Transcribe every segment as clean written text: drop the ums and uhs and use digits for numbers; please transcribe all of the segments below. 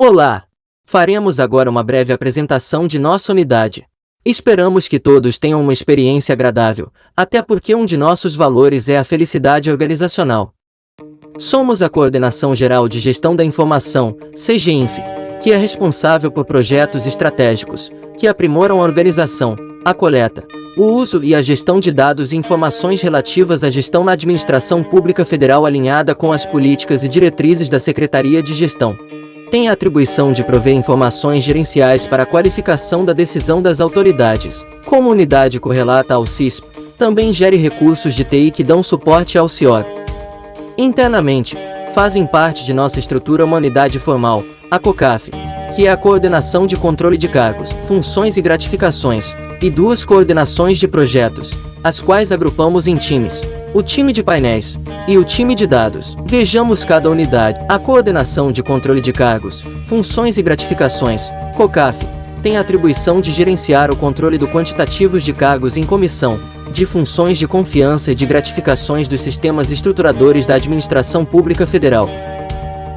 Olá! Faremos agora uma breve apresentação de nossa unidade. Esperamos que todos tenham uma experiência agradável, até porque um de nossos valores é a felicidade organizacional. Somos a Coordenação Geral de Gestão da Informação, CGINF, que é responsável por projetos estratégicos, que aprimoram a organização, a coleta, o uso e a gestão de dados e informações relativas à gestão na administração pública federal alinhada com as políticas e diretrizes da Secretaria de Gestão. Tem a atribuição de prover informações gerenciais para a qualificação da decisão das autoridades. Como unidade correlata ao CISP, também gere recursos de TI que dão suporte ao CIOG. Internamente, fazem parte de nossa estrutura uma unidade formal, a COCAF, que é a Coordenação de Controle de Cargos, Funções e Gratificações, e duas coordenações de projetos, as quais agrupamos em times, o time de painéis e o time de dados. Vejamos cada unidade. A Coordenação de Controle de Cargos, Funções e Gratificações, COCAF, tem a atribuição de gerenciar o controle do quantitativos de cargos em comissão, de funções de confiança e de gratificações dos sistemas estruturadores da Administração Pública Federal.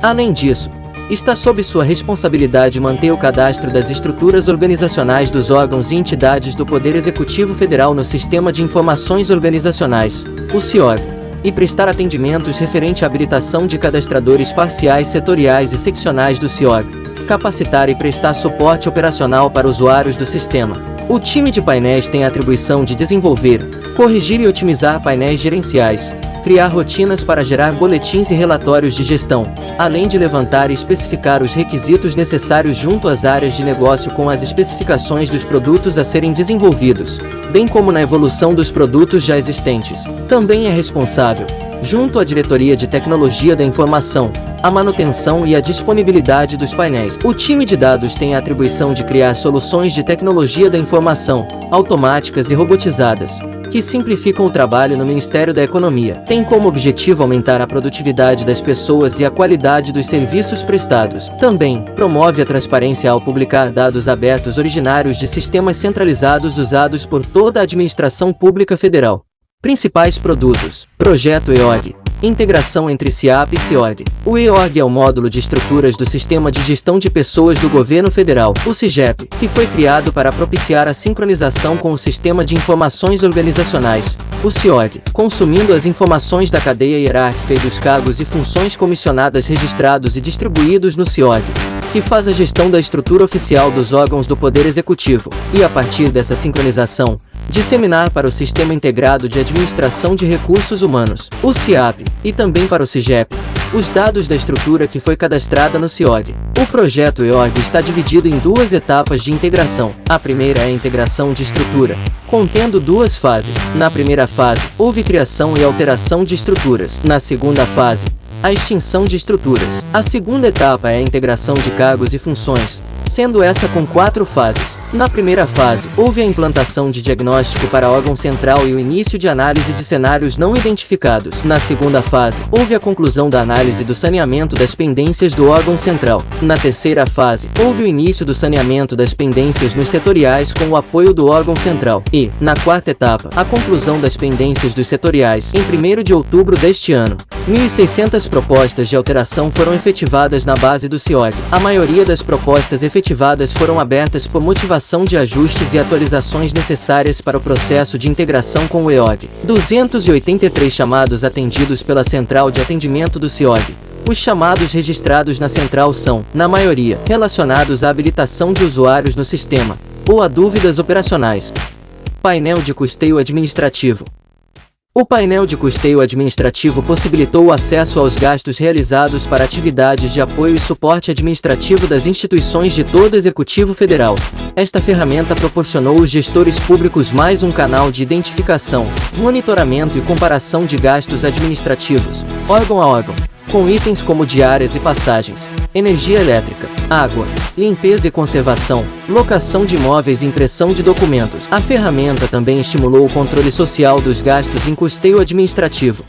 Além disso, está sob sua responsabilidade manter o cadastro das estruturas organizacionais dos órgãos e entidades do Poder Executivo Federal no Sistema de Informações Organizacionais, o CIOG, e prestar atendimentos referente à habilitação de cadastradores parciais setoriais e seccionais do CIOG, capacitar e prestar suporte operacional para usuários do sistema. O time de painéis tem a atribuição de desenvolver, corrigir e otimizar painéis gerenciais, criar rotinas para gerar boletins e relatórios de gestão, além de levantar e especificar os requisitos necessários junto às áreas de negócio com as especificações dos produtos a serem desenvolvidos, bem como na evolução dos produtos já existentes. Também é responsável, junto à Diretoria de Tecnologia da Informação, a manutenção e a disponibilidade dos painéis. O time de dados tem a atribuição de criar soluções de tecnologia da informação, automáticas e robotizadas, que simplificam o trabalho no Ministério da Economia. Tem como objetivo aumentar a produtividade das pessoas e a qualidade dos serviços prestados. Também promove a transparência ao publicar dados abertos originários de sistemas centralizados usados por toda a administração pública federal. Principais produtos: Projeto EOG. Integração entre CIAP e CIOG. O EOG é o módulo de estruturas do Sistema de Gestão de Pessoas do Governo Federal, o SIGEP, que foi criado para propiciar a sincronização com o Sistema de Informações Organizacionais, o CIOG, consumindo as informações da cadeia hierárquica e dos cargos e funções comissionadas registrados e distribuídos no CIOG, que faz a gestão da estrutura oficial dos órgãos do Poder Executivo, e a partir dessa sincronização, disseminar para o Sistema Integrado de Administração de Recursos Humanos, o CIAP, e também para o SIGEP, os dados da estrutura que foi cadastrada no CIOG. O projeto EOG está dividido em duas etapas de integração. A primeira é a integração de estrutura, contendo duas fases. Na primeira fase, houve criação e alteração de estruturas. Na segunda fase, a extinção de estruturas. A segunda etapa é a integração de cargos e funções, sendo essa com 4 fases. Na primeira fase, houve a implantação de diagnóstico para órgão central e o início de análise de cenários não identificados. Na segunda fase, houve a conclusão da análise do saneamento das pendências do órgão central. Na terceira fase, houve o início do saneamento das pendências nos setoriais com o apoio do órgão central. E, na quarta etapa, a conclusão das pendências dos setoriais. Em 1º de outubro deste ano, 1.600 propostas de alteração foram efetivadas na base do CIOG. A maioria das propostas efetivadas foram abertas por motivação de ajustes e atualizações necessárias para o processo de integração com o EOG. 283 chamados atendidos pela Central de Atendimento do CIOG. Os chamados registrados na central são, na maioria, relacionados à habilitação de usuários no sistema, ou a dúvidas operacionais. Painel de custeio administrativo. O painel de custeio administrativo possibilitou o acesso aos gastos realizados para atividades de apoio e suporte administrativo das instituições de todo o Executivo Federal. Esta ferramenta proporcionou aos gestores públicos mais um canal de identificação, monitoramento e comparação de gastos administrativos, órgão a órgão, com itens como diárias e passagens, energia elétrica, água, limpeza e conservação, locação de imóveis e impressão de documentos. A ferramenta também estimulou o controle social dos gastos em custeio administrativo.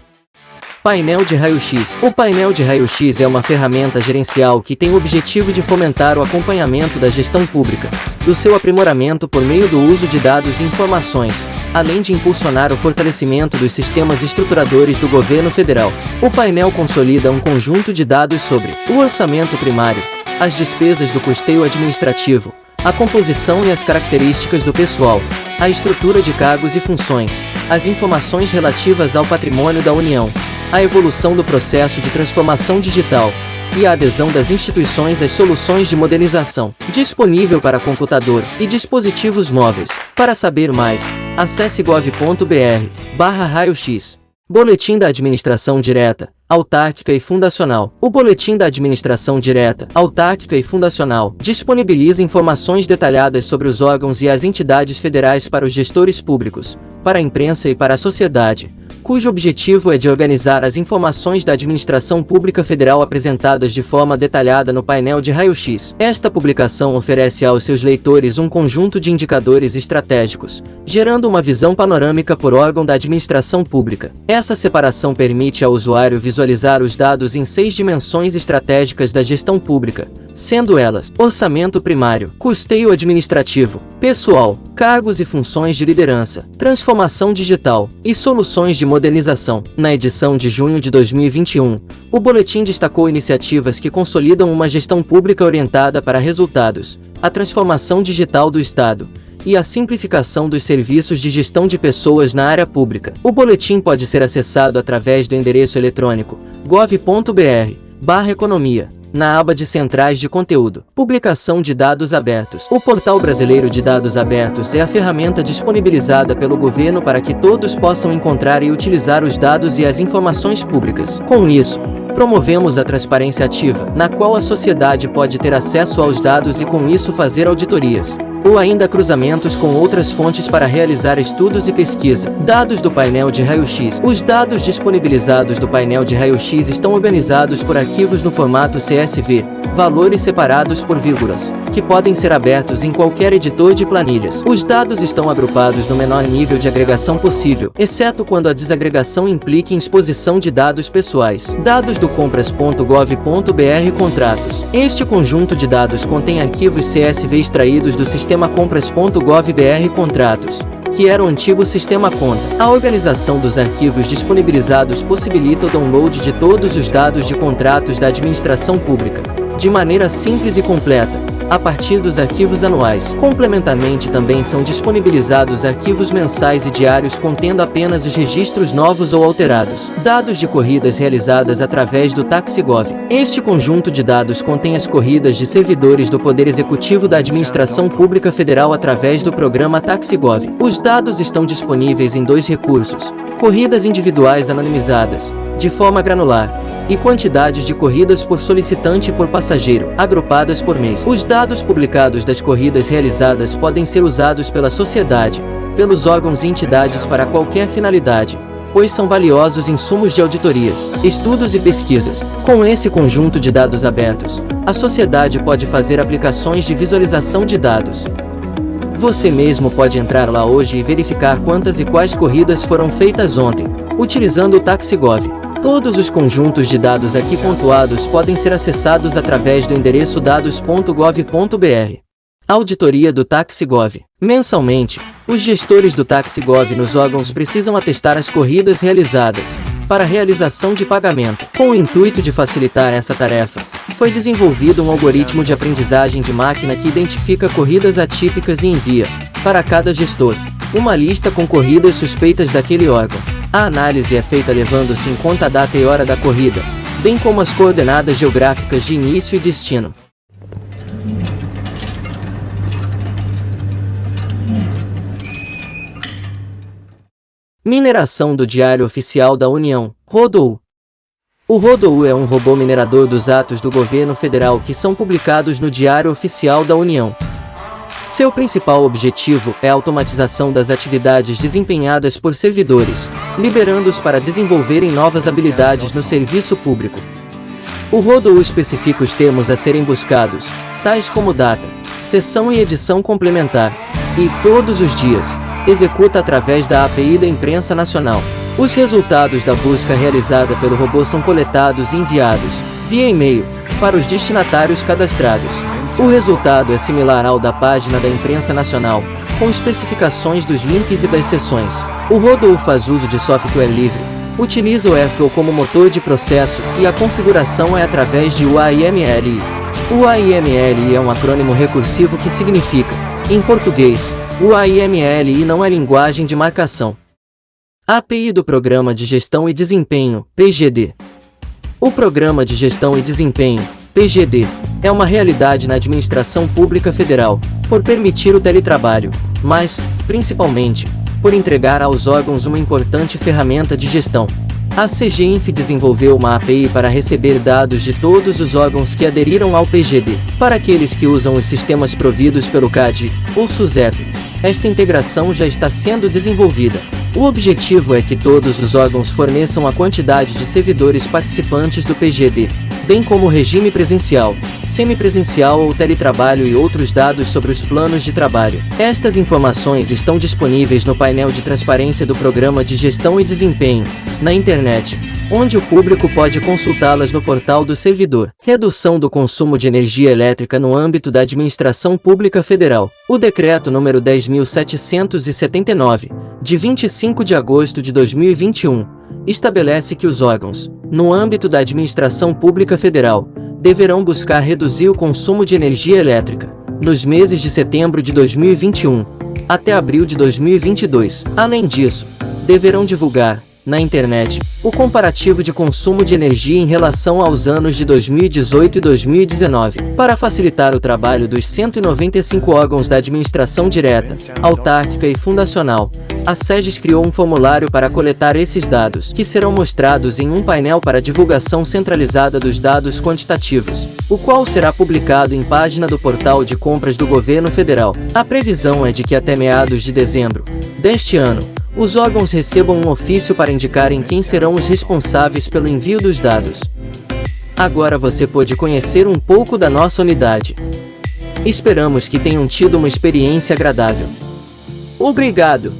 Painel de raio-x. O painel de raio-x é uma ferramenta gerencial que tem o objetivo de fomentar o acompanhamento da gestão pública, do seu aprimoramento por meio do uso de dados e informações, além de impulsionar o fortalecimento dos sistemas estruturadores do governo federal. O painel consolida um conjunto de dados sobre o orçamento primário, as despesas do custeio administrativo, a composição e as características do pessoal, a estrutura de cargos e funções, as informações relativas ao patrimônio da União, a evolução do processo de transformação digital e a adesão das instituições às soluções de modernização, disponível para computador e dispositivos móveis. Para saber mais, acesse gov.br/raio-x. Boletim da Administração Direta, Autárquica e Fundacional. O Boletim da Administração Direta, Autárquica e Fundacional disponibiliza informações detalhadas sobre os órgãos e as entidades federais para os gestores públicos, para a imprensa e para a sociedade, cujo objetivo é de organizar as informações da administração pública federal apresentadas de forma detalhada no painel de raio-x. Esta publicação oferece aos seus leitores um conjunto de indicadores estratégicos, gerando uma visão panorâmica por órgão da administração pública. Essa separação permite ao usuário visualizar os dados em 6 dimensões estratégicas da gestão pública, sendo elas: orçamento primário, custeio administrativo, pessoal, cargos e funções de liderança, transformação digital e soluções de modernização. Na edição de junho de 2021, o boletim destacou iniciativas que consolidam uma gestão pública orientada para resultados, a transformação digital do Estado e a simplificação dos serviços de gestão de pessoas na área pública. O boletim pode ser acessado através do endereço eletrônico gov.br/economia, na aba de Centrais de Conteúdo. Publicação de dados abertos. O Portal Brasileiro de Dados Abertos é a ferramenta disponibilizada pelo governo para que todos possam encontrar e utilizar os dados e as informações públicas. Com isso, promovemos a transparência ativa, na qual a sociedade pode ter acesso aos dados e com isso fazer auditorias, ou ainda cruzamentos com outras fontes para realizar estudos e pesquisa. Dados do painel de raio-x. Os dados disponibilizados do painel de raio-x estão organizados por arquivos no formato CSV, valores separados por vírgulas, que podem ser abertos em qualquer editor de planilhas. Os dados estão agrupados no menor nível de agregação possível, exceto quando a desagregação implique em exposição de dados pessoais. Dados do compras.gov.br Contratos. Este conjunto de dados contém arquivos CSV extraídos do sistema compras.gov.br Contratos, que era o antigo sistema Conta. A organização dos arquivos disponibilizados possibilita o download de todos os dados de contratos da administração pública, de maneira simples e completa, a partir dos arquivos anuais. Complementarmente também são disponibilizados arquivos mensais e diários contendo apenas os registros novos ou alterados. Dados de corridas realizadas através do TaxiGov. Este conjunto de dados contém as corridas de servidores do Poder Executivo da Administração Pública Federal através do programa TaxiGov. Os dados estão disponíveis em 2 recursos: corridas individuais anonimizadas, de forma granular, e quantidades de corridas por solicitante e por passageiro, agrupadas por mês. Os dados publicados das corridas realizadas podem ser usados pela sociedade, pelos órgãos e entidades para qualquer finalidade, pois são valiosos insumos de auditorias, estudos e pesquisas. Com esse conjunto de dados abertos, a sociedade pode fazer aplicações de visualização de dados. Você mesmo pode entrar lá hoje e verificar quantas e quais corridas foram feitas ontem, utilizando o TaxiGov. Todos os conjuntos de dados aqui pontuados podem ser acessados através do endereço dados.gov.br. Auditoria do TaxiGov. Mensalmente, os gestores do TaxiGov nos órgãos precisam atestar as corridas realizadas, para realização de pagamento. Com o intuito de facilitar essa tarefa, foi desenvolvido um algoritmo de aprendizagem de máquina que identifica corridas atípicas e envia, para cada gestor, uma lista com corridas suspeitas daquele órgão. A análise é feita levando-se em conta a data e hora da corrida, bem como as coordenadas geográficas de início e destino. Mineração do Diário Oficial da União, RODOU. O RODOU é um robô minerador dos atos do governo federal que são publicados no Diário Oficial da União. Seu principal objetivo é a automatização das atividades desempenhadas por servidores, liberando-os para desenvolverem novas habilidades no serviço público. O RODOU especifica os termos a serem buscados, tais como data, sessão e edição complementar, e, todos os dias, executa através da API da Imprensa Nacional. Os resultados da busca realizada pelo robô são coletados e enviados, via e-mail, para os destinatários cadastrados. O resultado é similar ao da página da Imprensa Nacional, com especificações dos links e das seções. O RODOU faz uso de software livre, utiliza o Airflow como motor de processo e a configuração é através de UAML. O AIML é um acrônimo recursivo que significa, em português, o AIML não é linguagem de marcação. API do Programa de Gestão e Desempenho, PGD. O Programa de Gestão e Desempenho, PGD, é uma realidade na administração pública federal, por permitir o teletrabalho, mas, principalmente, por entregar aos órgãos uma importante ferramenta de gestão. A CGINF desenvolveu uma API para receber dados de todos os órgãos que aderiram ao PGD. Para aqueles que usam os sistemas providos pelo CAD, ou SUSEP, esta integração já está sendo desenvolvida. O objetivo é que todos os órgãos forneçam a quantidade de servidores participantes do PGD, bem como o regime presencial, semipresencial ou teletrabalho e outros dados sobre os planos de trabalho. Estas informações estão disponíveis no painel de transparência do Programa de Gestão e Desempenho, na internet, onde o público pode consultá-las no portal do servidor. Redução do consumo de energia elétrica no âmbito da Administração Pública Federal. O Decreto número 10.779, de 25 de agosto de 2021, estabelece que os órgãos, no âmbito da Administração Pública Federal, deverão buscar reduzir o consumo de energia elétrica, nos meses de setembro de 2021, até abril de 2022. Além disso, deverão divulgar, na internet, o comparativo de consumo de energia em relação aos anos de 2018 e 2019. Para facilitar o trabalho dos 195 órgãos da administração direta, autárquica e fundacional, a SEGES criou um formulário para coletar esses dados, que serão mostrados em um painel para divulgação centralizada dos dados quantitativos, o qual será publicado em página do portal de compras do Governo Federal. A previsão é de que até meados de dezembro deste ano, os órgãos recebam um ofício para indicarem quem serão os responsáveis pelo envio dos dados. Agora você pôde conhecer um pouco da nossa unidade. Esperamos que tenham tido uma experiência agradável. Obrigado!